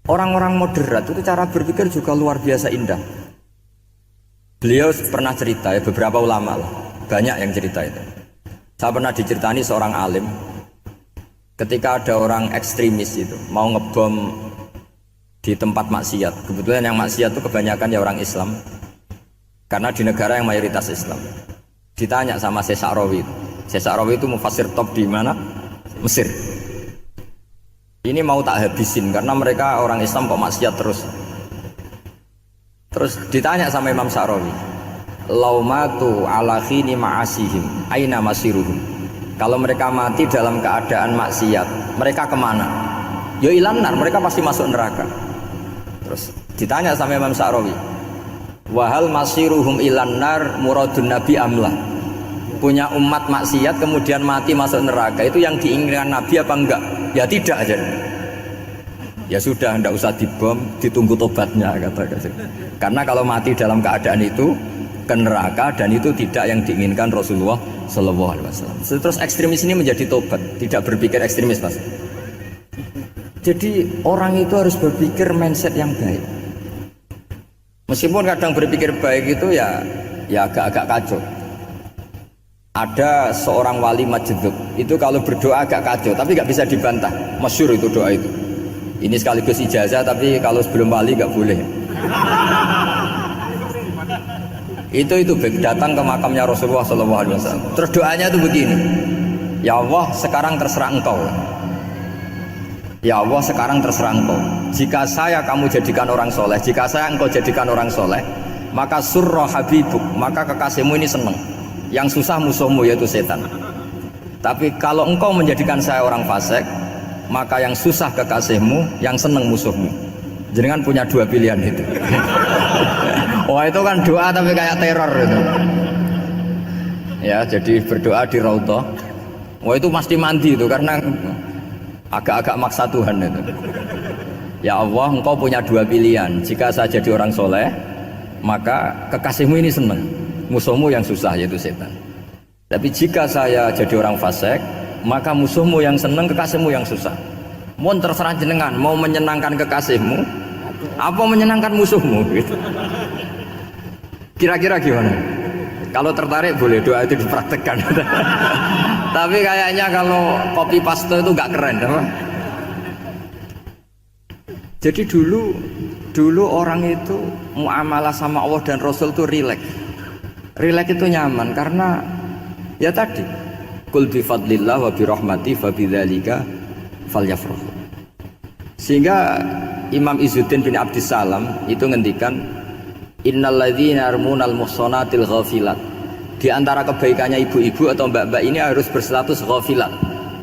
Orang-orang moderat itu cara berpikir juga luar biasa indah. Beliau pernah cerita ya, beberapa ulama lah, banyak yang cerita itu. Saya pernah diceritani seorang alim, ketika ada orang ekstremis itu mau ngebom di tempat maksiat. Kebetulan yang maksiat itu kebanyakan ya orang Islam, karena di negara yang mayoritas Islam. Ditanya sama Syekh Sa'rawi itu mufassir top di mana? Mesir. Ini mau tak habisin karena mereka orang Islam kok maksiat terus. Terus ditanya sama Imam Sa'rawi, laumatu ala khini ma'asihim aina masiruhum. Kalau mereka mati dalam keadaan maksiat, mereka kemana? Ya ilanar, mereka pasti masuk neraka. Terus ditanya sama Imam Sa'rawi, wahal masiruhum ilanar muradun nabi amlah. Punya umat maksiat kemudian mati masuk neraka, itu yang diinginkan Nabi apa enggak? Ya tidak aja. Ya sudah, enggak usah dibom, ditunggu tobatnya kata-kata. Karena kalau mati dalam keadaan itu ke neraka, dan itu tidak yang diinginkan Rasulullah Shallallahu Alaihi Wasallam. Terus ekstremis ini menjadi tobat, tidak berpikir ekstremis, Mas. Jadi orang itu harus berpikir mindset yang baik. Meskipun kadang berpikir baik itu ya agak-agak kacau. Ada seorang wali Majdzub itu kalau berdoa agak kacau, tapi nggak bisa dibantah. Masyhur itu doa itu. Ini sekaligus ijazah, tapi kalau sebelum wali nggak boleh. Itu datang ke makamnya Rasulullah SAW. Terus doanya itu begini, ya Allah sekarang terserah engkau. Ya Allah sekarang terserah engkau. Jika saya kamu jadikan orang soleh, jika saya engkau jadikan orang soleh, maka surra habibuk, maka kekasihmu ini senang. Yang susah musuhmu yaitu setan. Tapi kalau engkau menjadikan saya orang fasik, maka yang susah kekasihmu, yang senang musuhmu. Jangan punya dua pilihan itu. Wah itu kan doa tapi kayak teror itu. Ya jadi berdoa di Raudhah. Wah itu mesti mandi itu karena agak-agak maksa Tuhan itu. Ya Allah engkau punya dua pilihan. Jika saya jadi orang soleh, maka kekasihmu ini senang, musuhmu yang susah yaitu setan. Tapi jika saya jadi orang fasik, maka musuhmu yang senang, kekasihmu yang susah. Mohon terserah jenengan, mau menyenangkan kekasihmu apa menyenangkan musuhmu gitu. Kira-kira gimana? Kalau tertarik boleh doa itu dipraktekkan. Tapi kayaknya kalau copy paste itu gak keren apa? Jadi dulu orang itu muamalah sama Allah dan Rasul itu rileks. Rileks itu nyaman karena ya tadi qul bi fadlillah wa bi rahmati fa bidzalika falyafrahu. Sehingga Imam Izzuddin bin Abdissalam itu ngendikan innal ladzina yarmunal muhsanatil ghafilat. Di antara kebaikannya ibu-ibu atau mbak-mbak ini harus berstatus ghafilat.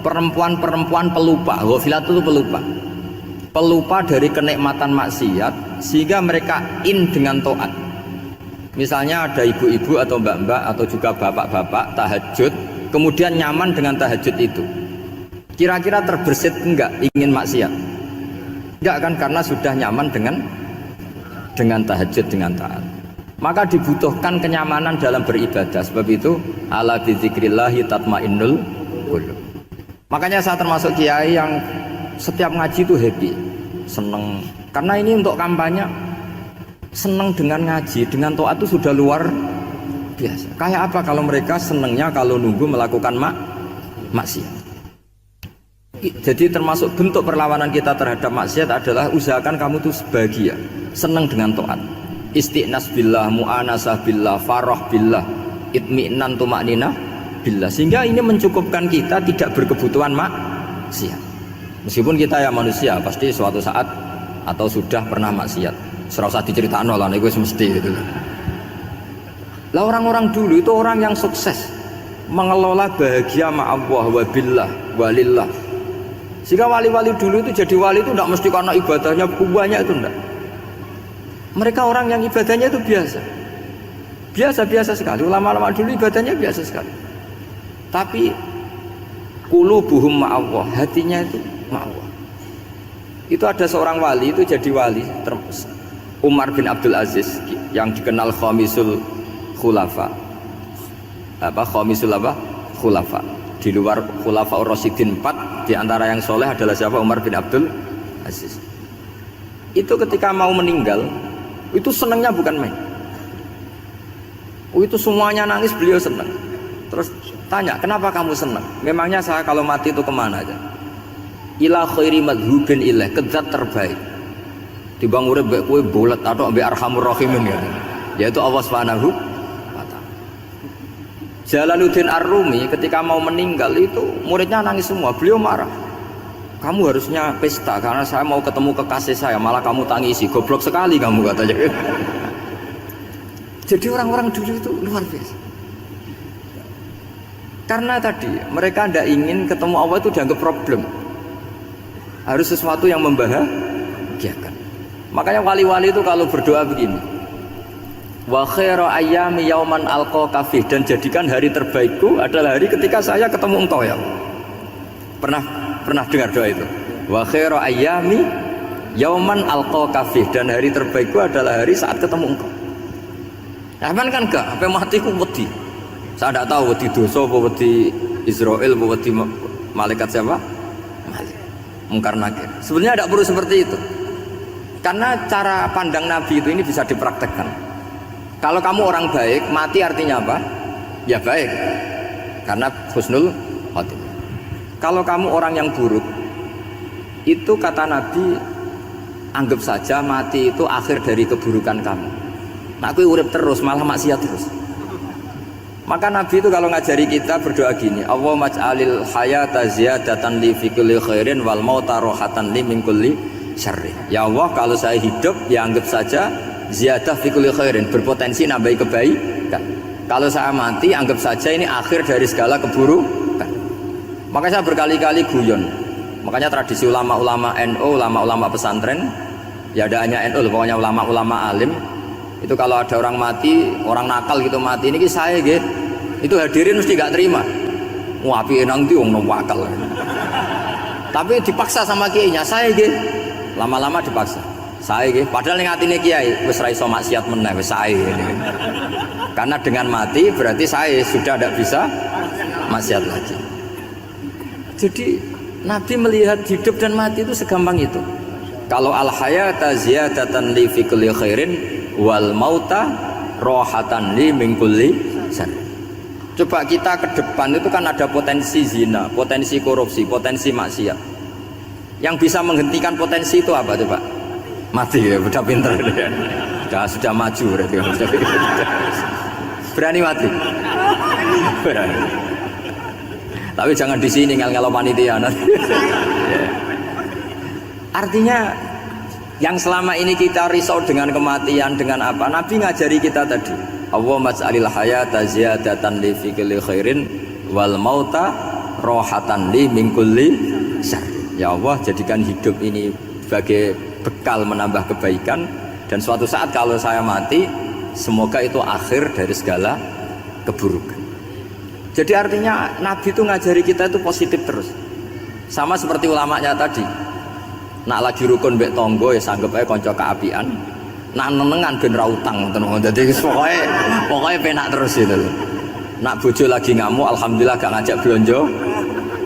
Perempuan-perempuan pelupa. Ghafilat itu pelupa. Pelupa dari kenikmatan maksiat sehingga mereka dengan taat. Misalnya ada ibu-ibu atau mbak-mbak atau juga bapak-bapak tahajud, kemudian nyaman dengan tahajud itu. Kira-kira terbersit enggak ingin maksiat? Enggak kan, karena sudah nyaman dengan tahajud, dengan taat. Maka dibutuhkan kenyamanan dalam beribadah. Sebab itu ala bidzikrillahi tatmainnul qulub. Makanya saya termasuk kiai yang setiap ngaji itu happy, seneng. Karena ini untuk kampanye, seneng dengan ngaji, dengan taat itu sudah luar biasa. Kayak apa kalau mereka senengnya kalau nunggu melakukan maksiat. Jadi termasuk bentuk perlawanan kita terhadap maksiat adalah usahakan kamu tuh bahagia, seneng dengan taat. Istiqnas billah, mu'anasah billah, farah billah, itmi'nan tumakninah billah. Sehingga ini mencukupkan kita tidak berkebutuhan maksiat. Meskipun kita ya manusia, pasti suatu saat atau sudah pernah maksiat. Serasa diceritakan lah, itu mesti gitu. Lah orang-orang dulu itu orang yang sukses mengelola bahagia ma Allah wa billah walillah. Sehingga wali-wali dulu itu jadi wali itu tidak mesti karena ibadahnya banyak, itu enggak. Mereka orang yang ibadahnya itu biasa sekali. Ulama-ulama dulu ibadahnya biasa sekali. Tapi qulubuhum ma Allah, hatinya itu ma Allah. Itu ada seorang wali itu jadi wali, Umar bin Abdul Aziz yang dikenal khamisul khulafa. Khamisul khulafa. Di luar khulafa ar-rasyidin 4, di antara yang soleh adalah siapa? Umar bin Abdul Aziz. itu ketika mau meninggal itu senangnya bukan main. Itu semuanya nangis, beliau senang. Terus tanya, kenapa kamu senang? Memangnya saya kalau mati itu kemana aja? Ila khairi madhubin ilah, ke zat terbaik. Dibang urip mbek kowe bolet atau mbek arhamur rahimin ya. Yaitu Allah Subhanahu wa taala. Jalaluddin Ar-Rumi ketika mau meninggal itu muridnya nangis semua, beliau marah. Kamu harusnya pesta karena saya mau ketemu kekasih saya, malah kamu tangisi, goblok sekali kamu katanya. Jadi orang-orang dulu itu luar biasa. Karena tadi mereka tidak ingin ketemu Allah itu dianggap problem, harus sesuatu yang membahagiakan. Makanya wali-wali itu kalau berdoa begini, wa khairu ayyami yauman alqa kafih, dan jadikan hari terbaikku adalah hari ketika saya ketemu engkau ya. Pernah dengar doa itu? Wa khairu ayyami yauman alqa kafih, dan hari terbaikku adalah hari saat ketemu engkau. Aman kan enggak? Sampai mati ku wedi. Saya tidak tahu wedi dosa apa wedi Israel apa wedi malaikat siapa? Mungkar nakir. Sebenarnya tidak perlu seperti itu. Karena cara pandang Nabi itu ini bisa dipraktekkan. Kalau kamu orang baik, mati artinya apa? Ya baik. Karena husnul khotimah. Kalau kamu orang yang buruk, itu kata Nabi, anggap saja mati itu akhir dari keburukan kamu. Nah, aku urip terus malah maksiat terus. Maka Nabi itu kalau ngajari kita berdoa gini, Allahumma ij'alil hayata ziyadatan li fi kulli khairin wal mauta rohatan li min kulli syarrin. Ya Allah, kalau saya hidup ya anggap saja ziyadah fi kulli khairin, berpotensi nambahi kebaikan. Kalau saya mati anggap saja ini akhir dari segala keburukan. Makanya saya berkali-kali guyon. Makanya tradisi ulama-ulama NU, ulama-ulama pesantren, ya ada hanya NU, pokoknya ulama-ulama alim. Itu kalau ada orang mati, orang nakal gitu mati, ini saya gitu, itu hadirin mesti gak terima. Wah, api enang itu orang wakal. Tapi dipaksa sama kiainya, saya gitu, lama-lama dipaksa. Saya gitu, padahal yang hati ini kiai, wis ra iso maksiat meneh, wis saya gitu. Karena dengan mati berarti saya sudah tidak bisa maksiat lagi. Jadi Nabi melihat hidup dan mati itu segampang itu. Kalau al-hayata ziyadatan li fi kulli khairin wal mauta rohatan li min kulli syarr. Coba kita ke depan itu kan ada potensi zina, potensi korupsi, potensi maksiat. Yang bisa menghentikan potensi itu apa coba? Mati ya, udah pinter ya. Sudah maju berarti. Berani mati. Berani. Tapi jangan di sini ngel-ngelo panitia nanti. Artinya yang selama ini kita risau dengan kematian, dengan apa? Nabi ngajari kita tadi. Allahumma ij'alil hayata ziyadatan li fi kulli khairin wal mauta rohatan li min kulli syarr. Ya Allah, jadikan hidup ini sebagai bekal menambah kebaikan, dan suatu saat kalau saya mati, semoga itu akhir dari segala keburukan. Jadi artinya Nabi itu ngajari kita itu positif terus. Sama seperti ulamanya tadi. Nak lagi rukun mbek tonggo ya sanggep ae kanca keapian. Nak nenengan ben ra utang ngoten. Dadi pokoke penak terus itu. Nak bojo lagi ngamuk alhamdulillah gak ngajak blonjo.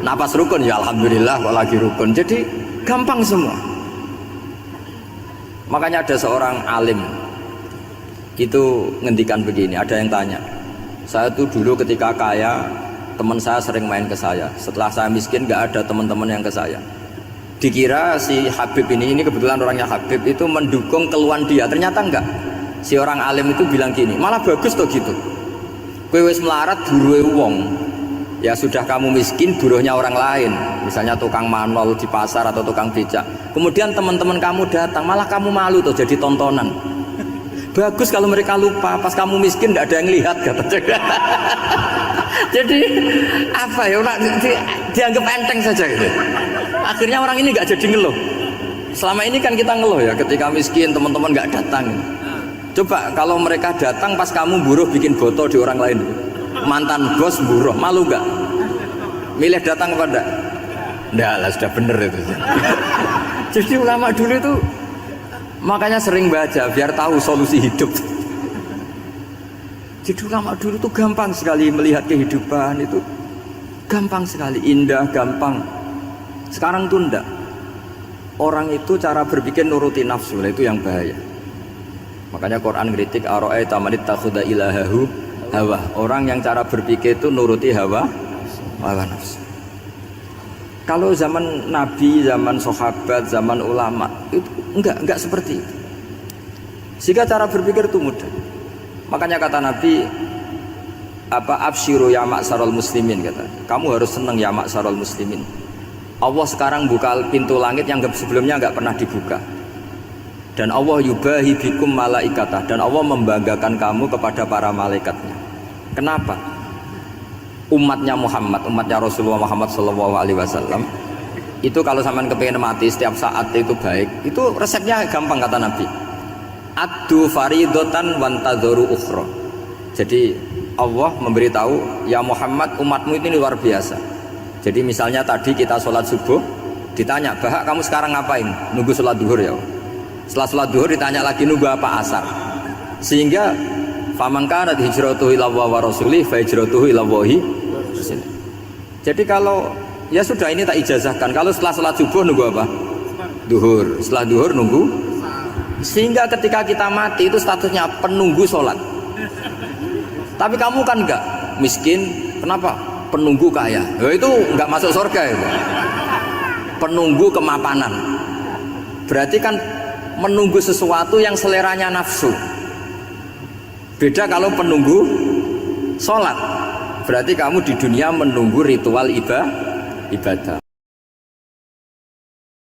Nak pas rukun ya alhamdulillah kok lagi rukun. Jadi gampang semua. Makanya ada seorang alim itu ngendikan begini, ada yang tanya, saya tuh dulu ketika kaya teman saya sering main ke saya, setelah saya miskin gak ada teman-teman yang ke saya. Dikira si Habib ini kebetulan orangnya Habib itu mendukung keluhan dia, ternyata enggak. Si orang alim itu bilang gini, malah bagus tuh gitu, kowe wis melarat buruhe wong, ya sudah kamu miskin buruhnya orang lain, misalnya tukang manol di pasar atau tukang becak, kemudian teman-teman kamu datang malah kamu malu tuh jadi tontonan. Bagus kalau mereka lupa pas kamu miskin tidak ada yang lihat katanya. Jadi apa ya, dianggap enteng saja gitu. Akhirnya orang ini nggak jadi ngeluh. Selama ini kan kita ngeluh ya ketika miskin teman-teman nggak datang. Coba kalau mereka datang pas kamu buruh bikin foto di orang lain, mantan bos buruh, malu nggak? Milih datang apa enggak? Enggak lah, sudah bener itu. Jadi ulama dulu itu makanya sering baca biar tahu solusi hidup. Jadi ulama dulu tuh gampang sekali melihat kehidupan itu, gampang sekali, indah, gampang. Sekarang tuh enggak. orang itu cara berpikir nuruti nafsu, itu yang bahaya. Makanya Quran kritik ara'aita man ittakhadha ilahahu hawa. Orang yang cara berpikir itu nuruti hawa nafsu. Kalau zaman Nabi, zaman sahabat, zaman ulama itu enggak seperti itu. Sehingga cara berpikir itu mudah. Makanya kata Nabi, absyiru ya ma'syarul muslimin, kata. Kamu harus senang ya ma'syarul muslimin. Allah sekarang buka pintu langit yang sebelumnya enggak pernah dibuka. Dan Allah yubahi bikum malaikatah, dan Allah membanggakan kamu kepada para malaikatnya. Kenapa? Umatnya Muhammad, umatnya Rasulullah Muhammad SAW itu kalau sampean kepengen mati setiap saat itu baik, itu resepnya gampang kata Nabi. Addu faridotan wantadzoru ukhra. Jadi Allah memberitahu, ya Muhammad, umatmu ini luar biasa. Jadi misalnya tadi kita sholat subuh, ditanya, Bahak kamu sekarang ngapain? Nunggu sholat duhur ya. Setelah sholat duhur ditanya lagi, nunggu apa asar? Sehingga faman kanat hijratuhu ila wa rasulih fa hijratuhu ila wahi. Jadi kalau ya sudah ini tak ijazahkan, kalau setelah sholat subuh nunggu apa? Duhur. Setelah duhur nunggu. Sehingga ketika kita mati itu statusnya penunggu sholat. Tapi kamu kan enggak miskin, kenapa? Penunggu kaya. Ya, itu enggak masuk surga itu. Penunggu kemapanan. Berarti kan menunggu sesuatu yang seleranya nafsu. Beda kalau penunggu sholat, berarti kamu di dunia menunggu ritual ibadah.